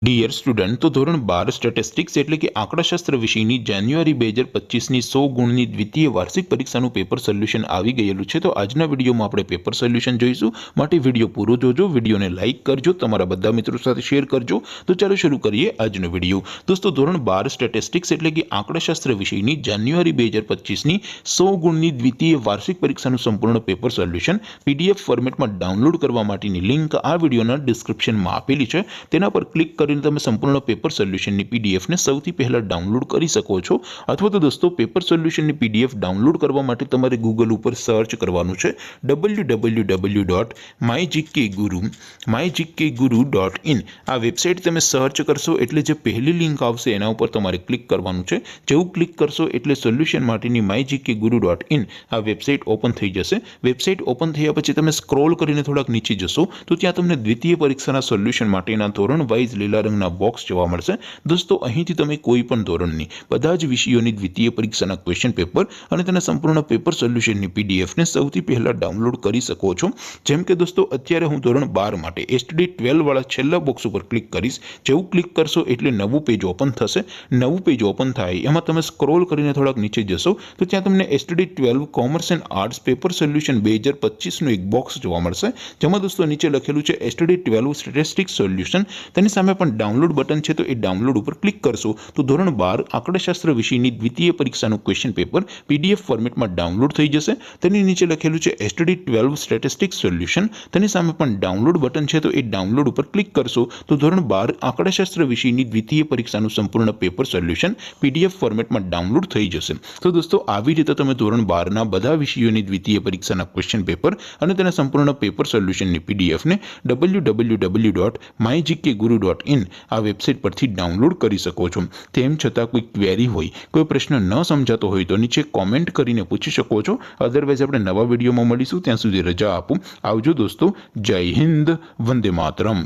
Dear student, તો ધોરણ 12 statistics એટલે કે આંકડાશાસ્ત્ર વિષયની જાન્યુઆરી 2025ની 100 ગુણની દ્વિતીય વાર્ષિક પરીક્ષાનું પેપર સોલ્યુશન આવી ગયેલું છે। તો આજના વિડીયોમાં આપણે પેપર સોલ્યુશન જોઈશું, માટે વિડીયો પૂરો જોજો, વિડીયોને લાઇક કરજો, તમારા બધા મિત્રો સાથે શેર કરજો। તો ચાલો શરૂ કરીએ આજનો વિડીયો। દોસ્તો, ધોરણ 12 સ્ટેટિસ્ટિક્સ એટલે કે આંકડાશાસ્ત્ર વિષયની જાન્યુઆરી 2025ની 100 ગુણની દ્વિતીય વાર્ષિક પરીક્ષાનું સંપૂર્ણ પેપર સોલ્યુશન PDF ફોર્મેટમાં ડાઉનલોડ કરવા માટેની લિંક આ વિડીયોના ડિસ્ક્રિપ્શનમાં આપેલી છે। તેના પર ક્લિક કરીને તમે સંપૂર્ણ પેપર સોલ્યુશનની PDF ને સૌથી પહેલા ડાઉનલોડ કરી શકો છો। અથવા તો દોસ્તો, પેપર સોલ્યુશનની PDF ડાઉનલોડ કરવા માટે તમારે ગૂગલ ઉપર સર્ચ કરવાનું છે www.mygkguru.in। આ વેબસાઇટ તમે સર્ચ કરશો એટલે જે પહેલી લિંક આવશે એના ઉપર તમારે ક્લિક કરવાનું છે। જેવું ક્લિક કરશો એટલે સોલ્યુશન માટેની mygkguru.in આ વેબસાઇટ ઓપન થઈ જશે। વેબસાઇટ ઓપન થયા પછી તમે સ્ક્રોલ કરીને થોડાક નીચે જશો તો ત્યાં તમને દ્વિતીય પરીક્ષાના સોલ્યુશન માટેના ધોરણ વાઇઝ લીલા રંગના બોક્સ જોવા મળશે। દોસ્તો, અહીંથી તમે કોઈ પણ ધોરણની બધા જ વિષયોની દ્વિતીય પરીક્ષાના ક્વેશ્ચન પેપર અને તેના સંપૂર્ણ પેપર સોલ્યુશનની PDF ને સૌથી પહેલા ડાઉનલોડ કરી શકો છો। જેમ કે દોસ્તો, અત્યારે હું ધોરણ 12 માટે STD 12 વાળા છેલ્લા બોક્સ ઉપર ક્લિક કરીશ। જેવું ક્લિક કરશો એટલે નવું પેજ ઓપન થશે। નવું પેજ ઓપન થાય એમાં તમે સ્ક્રોલ કરીને થોડાક નીચે જશો તો ત્યાં તમને STD 12 commerce and arts paper solution 2025નું એક બોક્સ જોવા મળશે, જેમાં દોસ્તો નીચે લખેલું છે STD 12 સ્ટેટિસ્ટિક્સ સોલ્યુશન। તેની સામે પણ ડાઉનલોડ બટન છે, તો એ ડાઉનલોડ ઉપર ક્લિક કરશો તો ધોરણ 12 આંકડાશાસ્ત્ર વિષયની દ્વિતીય પરીક્ષાનું ક્વેશ્ચન પેપર PDF ફોર્મેટમાં ડાઉનલોડ થઈ જશે। તેની નીચે લખેલું છે STD 12 સ્ટેટિસ્ટિક્સ સોલ્યુશન। તેની સામે પણ ડાઉનલોડ બટન છે, તો એ ડાઉનલોડ ઉપર ક્લિક કરશો તો ધોરણ 12 આંકડાશાસ્ત્ર વિષયની દ્વિતીય પરીક્ષાનું સંપૂર્ણ પેપર સોલ્યુશન PDF ફોર્મેટમાં ડાઉનલોડ થઈ જશે। તો દોસ્તો, આવી રીતે તમે ધોરણ 12ના બધા વિષયોની દ્વિતીય પરીક્ષાના ક્વેશ્ચન પેપર અને તેના સંપૂર્ણ પેપર સોલ્યુશનની PDF ને www.mygkguru.in આ વેબસાઇટ પરથી ડાઉનલોડ કરી શકો છો। તેમ છતાં કોઈ ક્વેરી હોય, કોઈ પ્રશ્ન ન સમજાતો હોય તો નીચે કોમેન્ટ કરીને પૂછી શકો છો। અધરવાઇઝ આપણે નવા વિડીયોમાં મળીશું, ત્યાં સુધી રજા આપો। આવજો દોસ્તો, જય હિન્દ, વંદે માતરમ।